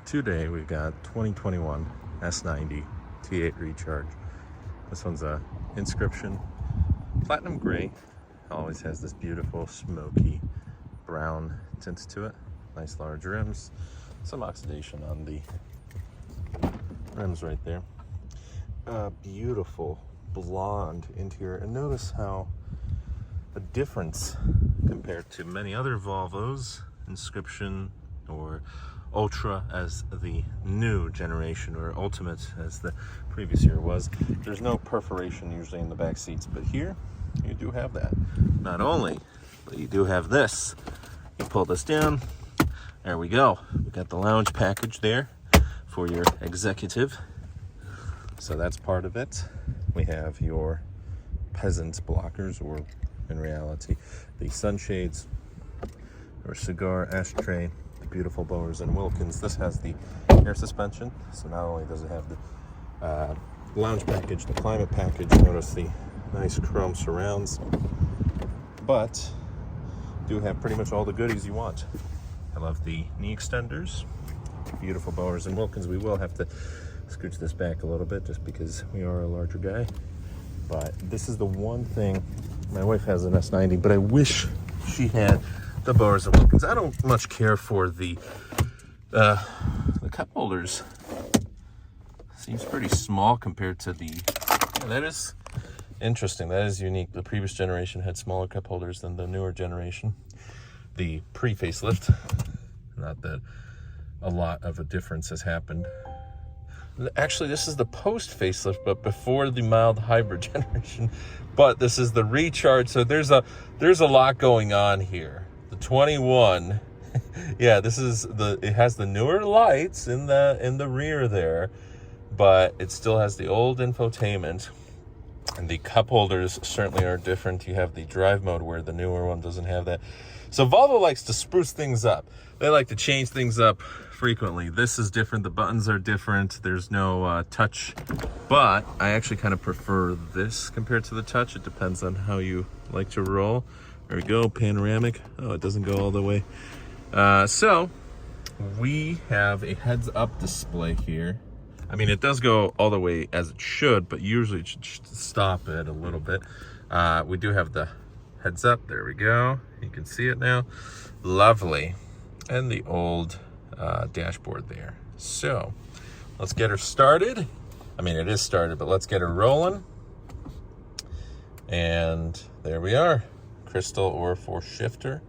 Today we've got 2021 S90 T8 Recharge. This one's a Inscription platinum gray. Always has this beautiful smoky brown tint to it. Nice large rims. Some oxidation on the rims right there. Beautiful blonde interior, and notice how the difference compared to many other Volvos, Inscription or Ultra as the new generation, or Ultimate as the previous year was. There's no perforation usually in the back seats, but here you do have that. Not only, but you do have this. You pull this down, there we go. We got the lounge package there for your executive. So that's part of it. We have your peasant blockers, or in reality, the sunshades, or cigar ashtray, the beautiful blowers in Wilkins. This has the air suspension, so not only does it have the lounge package, the climate package, notice the nice chrome surrounds, but do have pretty much all the goodies you want. I love the knee extenders, beautiful blowers in Wilkins. We will have to scooch this back a little bit just because we are a larger guy, but this is the one thing. My wife has an S90, but I wish she had the blowers in Wilkins. I don't much care for the cup holders. Seems pretty small compared to the, that is interesting. That is unique. The previous generation had smaller cup holders than the newer generation. The pre-facelift, not that a lot of a difference has happened. Actually, this is the post-facelift, but before the mild hybrid generation. But this is the Recharge, so there's a lot going on here. The 21, yeah, this is it has the newer lights in the rear there, but it still has the old infotainment. And the cup holders certainly are different. You have the drive mode where the newer one doesn't have that. So Volvo likes to spruce things up. They like to change things up frequently. This is different. The buttons are different. There's no touch, but I actually kind of prefer this compared to the touch. It depends on how you like to roll. There we go, panoramic. Oh, it doesn't go all the way. So we have a heads-up display here. I mean, it does go all the way as it should, but usually it should stop it a little bit. We do have the heads up. There we go. You can see it now. Lovely. And the old dashboard there. So let's get her started. I mean, it is started, but let's get her rolling. And there we are. Crystal or four shifter.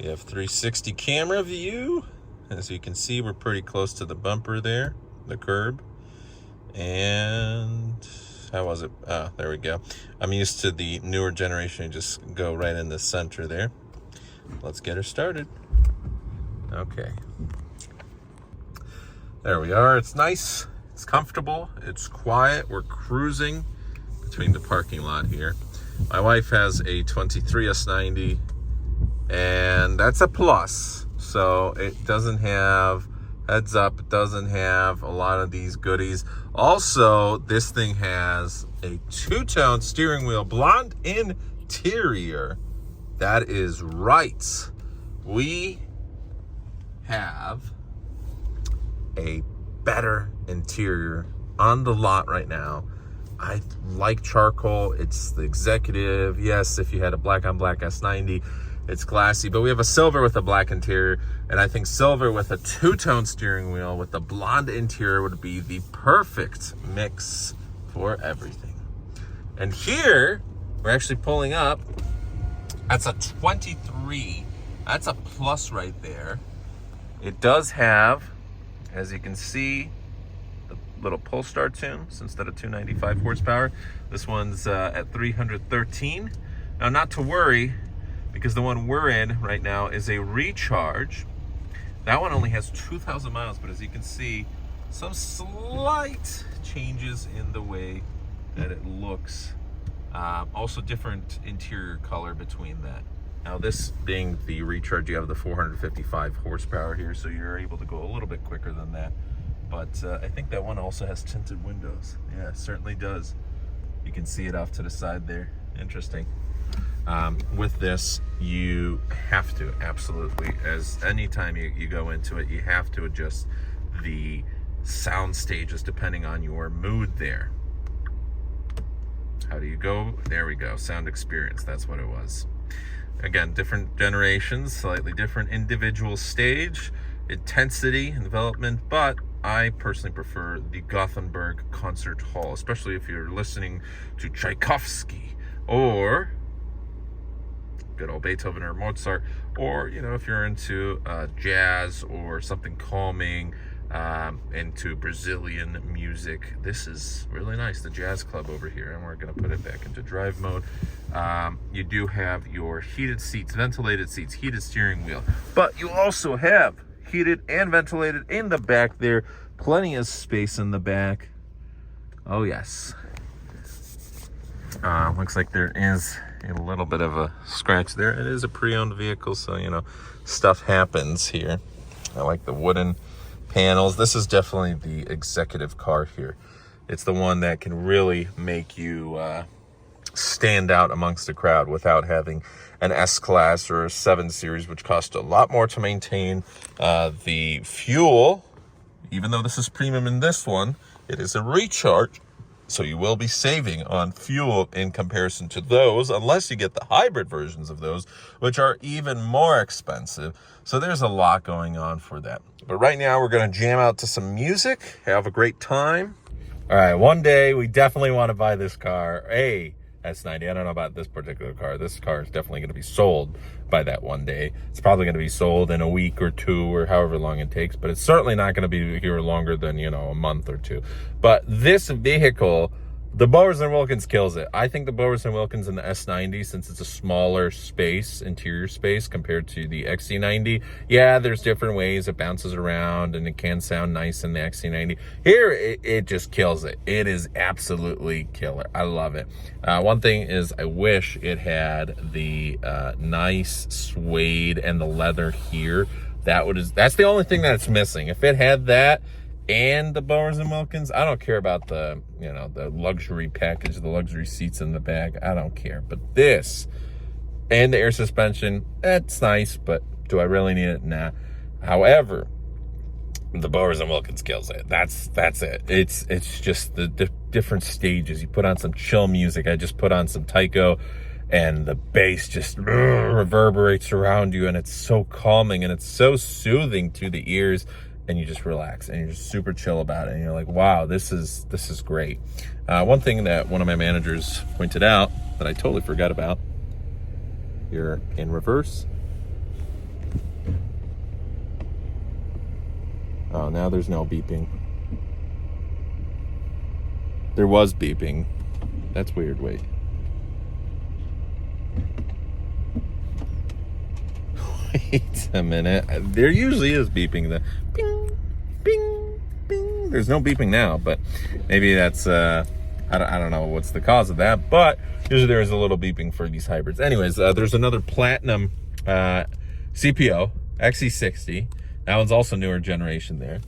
We have 360 camera view. As you can see, we're pretty close to the bumper there, the curb. And how was it? Ah, there we go. I'm used to the newer generation. You just go right in the center there. Let's get her started. Okay. There we are. It's nice. It's comfortable. It's quiet. We're cruising between the parking lot here. My wife has a 23 S90, and that's a plus. So it doesn't have heads up. It doesn't have a lot of these goodies. Also, this thing has a two-tone steering wheel, blonde interior. That is right. We have a better interior on the lot right now. I like charcoal. It's the executive. Yes, if you had a black on black S90, it's classy, but we have a silver with a black interior, and I think silver with a two-tone steering wheel with a blonde interior would be the perfect mix for everything. And here we're actually pulling up. That's a 23. That's a plus right there. It does have, as you can see, the little pull start tunes instead of 295 horsepower. This one's at 313. Now, not to worry, because the one we're in right now is a Recharge. That one only has 2,000 miles, but as you can see, some slight changes in the way that it looks. Also different interior color between that. Now, this being the Recharge, you have the 455 horsepower here, so you're able to go a little bit quicker than that. But I think that one also has tinted windows. Yeah, it certainly does. You can see it off to the side there. Interesting. With this, you have to absolutely, as anytime you go into it, you have to adjust the sound stages depending on your mood there. How do you go? There we go. Sound experience. That's what it was. Again, different generations, slightly different individual stage, intensity, and development, but I personally prefer the Gothenburg Concert Hall, especially if you're listening to Tchaikovsky or good old Beethoven or Mozart, or, you know, if you're into jazz or something calming, into Brazilian music. This is really nice, the Jazz Club over here, and we're going to put it back into drive mode. You do have your heated seats, ventilated seats, heated steering wheel, but you also have heated and ventilated in the back there. Plenty of space in the back. Oh yes. Looks like there is a little bit of a scratch there. It is a pre-owned vehicle, so, you know, stuff happens here. I like the wooden panels. This is definitely the executive car here. It's the one that can really make you stand out amongst the crowd without having an S-Class or a 7 Series, which cost a lot more to maintain. The fuel, even though this is premium in this one, it is a Recharge, so you will be saving on fuel in comparison to those, unless you get the hybrid versions of those, which are even more expensive. So there's a lot going on for that. But right now we're going to jam out to some music, have a great time. All right, one day we definitely want to buy this car, a S90. I don't know about this particular car. This car is definitely going to be sold by that one day. It's probably going to be sold in a week or two or however long it takes, but it's certainly not going to be here longer than, you know, a month or two. But this vehicle, the Bowers & Wilkins kills it. I think the Bowers & Wilkins in the S90, since it's a smaller space, interior space, compared to the XC90, yeah, there's different ways it bounces around and it can sound nice in the XC90. Here, it just kills it. It is absolutely killer. I love it. One thing is I wish it had the nice suede and the leather here. That's the only thing that's missing. If it had that, and the Bowers & Wilkins, I don't care about the, you know, the luxury package, the luxury seats in the back. I don't care. But this and the air suspension, that's nice, but do I really need it? Nah. However, the Bowers & Wilkins kills it. That's it. It's just the different stages. You put on some chill music. I just put on some Tycho, and the bass just reverberates around you, and it's so calming and it's so soothing to the ears. And you just relax and you're just super chill about it. And you're like, wow, this is great. One thing that one of my managers pointed out that I totally forgot about, here in reverse. Oh, now there's no beeping. There was beeping. That's weird, wait. Wait a minute. There usually is beeping. The bing, bing, bing. There's no beeping now, but maybe that's I don't know what's the cause of that, but usually there is a little beeping for these hybrids. Anyways, there's another platinum CPO XC60. That one's also newer generation there.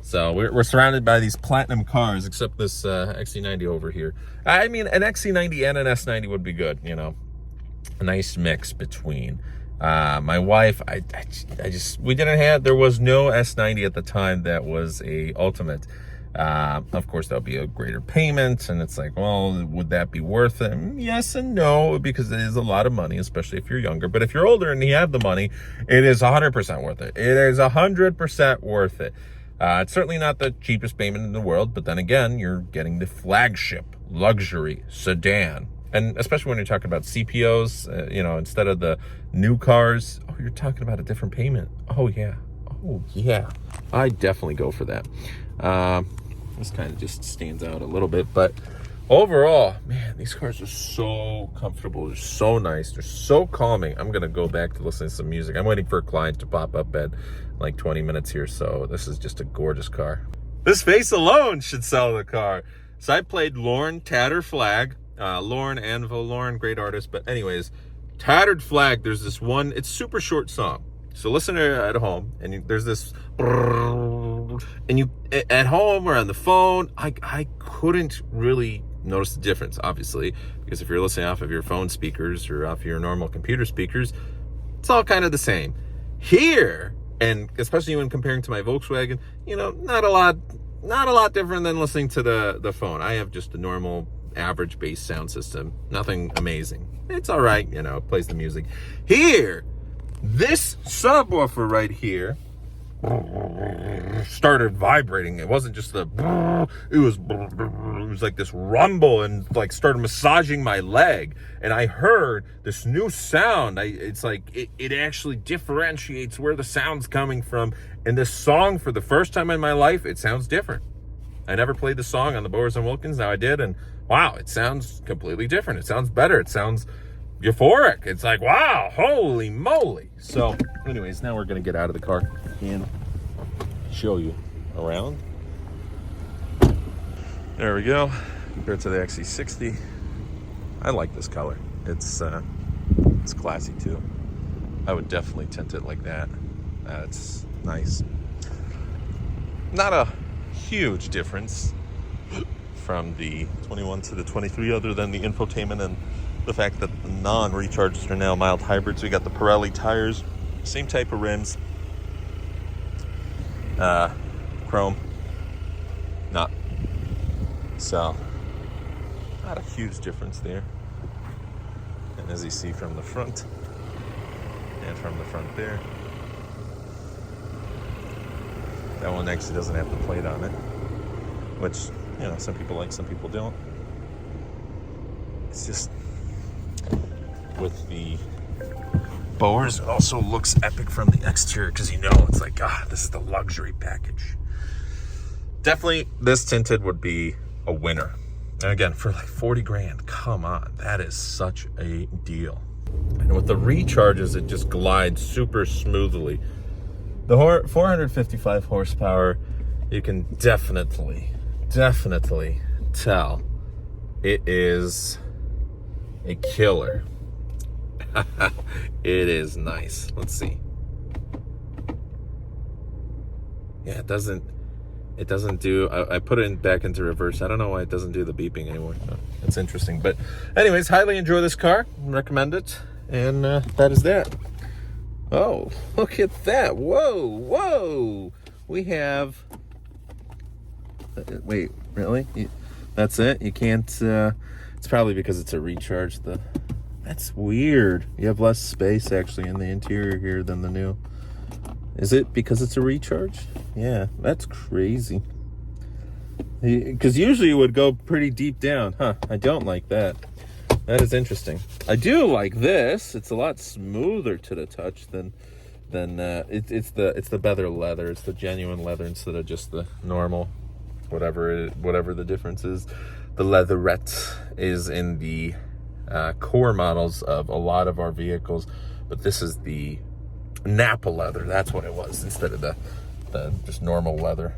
So we're surrounded by these platinum cars, except this XC90 over here. I mean, an XC90 and an S90 would be good, you know, a nice mix between. My wife, there was no S90 at the time that was a ultimate. Of course, there'll be a greater payment, and it's like, well, would that be worth it? Yes and no, because it is a lot of money, especially if you're younger. But if you're older and you have the money, it is 100% worth it. It is 100% worth it. It's certainly not the cheapest payment in the world, but then again, you're getting the flagship luxury sedan. And especially when you're talking about CPOs, you know, instead of the new cars, oh, you're talking about a different payment. Oh, yeah. Oh, yeah. I definitely go for that. This kind of just stands out a little bit. But overall, man, these cars are so comfortable. They're so nice. They're so calming. I'm going to go back to listening to some music. I'm waiting for a client to pop up at like 20 minutes here. So this is just a gorgeous car. This face alone should sell the car. So I played Lauren Tattered Flag. Lauren Anvil, Lauren, great artist. But anyways, Tattered Flag, there's this one, it's super short song. So listen to it at home, and there's this, and you, at home or on the phone, I couldn't really notice the difference, obviously, because if you're listening off of your phone speakers or off your normal computer speakers, it's all kind of the same. Here, And especially when comparing to my Volkswagen, you know, not a lot different than listening to the phone. I have just a normal average bass sound system, nothing amazing. It's all right, you know, it plays the music. Here, this subwoofer right here started vibrating. It wasn't just it was like this rumble, and like started massaging my leg, and I heard this new sound. It's like it actually differentiates where the sound's coming from. And this song, for the first time in my life, it sounds different. I never played the song on the Bowers and Wilkins. Now I did, and wow, it sounds completely different. It sounds better. It sounds euphoric. It's like, wow, holy moly. So anyways, now we're gonna get out of the car and show you around. There we go. Compared to the XC60, I like this color. It's classy too. I would definitely tint it like that. That's nice. Not a huge difference from the 21 to the 23, other than the infotainment and the fact that the non-recharges are now mild hybrids. We got the Pirelli tires, same type of rims, chrome, not so, not a huge difference there. And as you see from the front and from the front there, that one actually doesn't have the plate on it, which, you know, some people like, some people don't. It's just, with the Bowers, it also looks epic from the exterior, because you know, it's like, this is the luxury package. Definitely this tinted would be a winner. And again, for like 40 grand, come on, that is such a deal. And with the recharges, it just glides super smoothly. The 455 horsepower, you can definitely tell it is a killer. It is nice. Let's see. Yeah, it doesn't do, I put it back into reverse. I don't know why it doesn't do the beeping anymore. It's interesting. But anyways, highly enjoy this car. Recommend it. And that is that. Oh, look at that. Whoa. We have, wait, really? That's it? You can't, it's probably because it's a recharge. That's weird. You have less space actually in the interior here than the new. Is it because it's a recharge? Yeah, that's crazy. Because usually it would go pretty deep down. I don't like that. That is interesting. I do like this. It's a lot smoother to the touch than it's the better leather. It's the genuine leather instead of just the normal, whatever the difference is. The leatherette is in the core models of a lot of our vehicles, but this is the Napa leather. That's what it was, instead of the just normal leather.